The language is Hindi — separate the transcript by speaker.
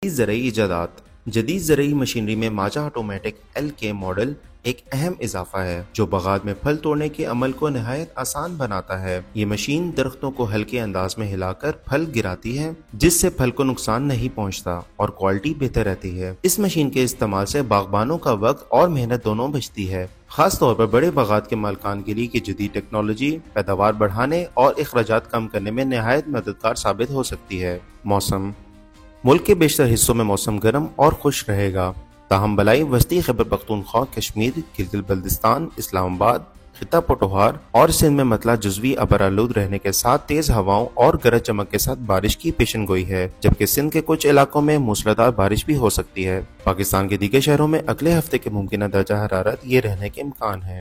Speaker 1: ज़रई इजादात। जदीद ज़रई मशीनरी में माजा ऑटोमेटिक LK मॉडल एक अहम इजाफा है जो बगात में फल तोड़ने के अमल को नहायत आसान बनाता है। ये मशीन दरख्तों को हल्के अंदाज में हिलाकर फल गिराती है जिससे फल को नुकसान नहीं पहुंचता और क्वालिटी बेहतर रहती है। इस मशीन के इस्तेमाल से बागबानों का वक्त और मेहनत दोनों बचती है। खास तौर पर बड़े बागात के मालिकान के लिए कि जदीद टेक्नोलॉजी पैदावार बढ़ाने और अखराजात कम करने में नहायत मददगार साबित हो सकती है। मौसम। मुल्क के बेशतर हिस्सों में मौसम गर्म और खुश रहेगा, ताहम बलाई वस्ती खैबर पख्तूनख्वा, कश्मीर, गिलगित बल्तिस्तान, इस्लामाबाद, खिता पटोहार और सिंध में मतला जुज़वी अबरालूद रहने के साथ तेज हवाओं और गरज चमक के साथ बारिश की पेशन गोई है, जबकि सिंध के कुछ इलाकों में मूसलाधार बारिश भी हो सकती है। पाकिस्तान के दीगर शहरों में अगले हफ्ते के मुमकिन दर्जा हरारत ये रहने के इम्कान है।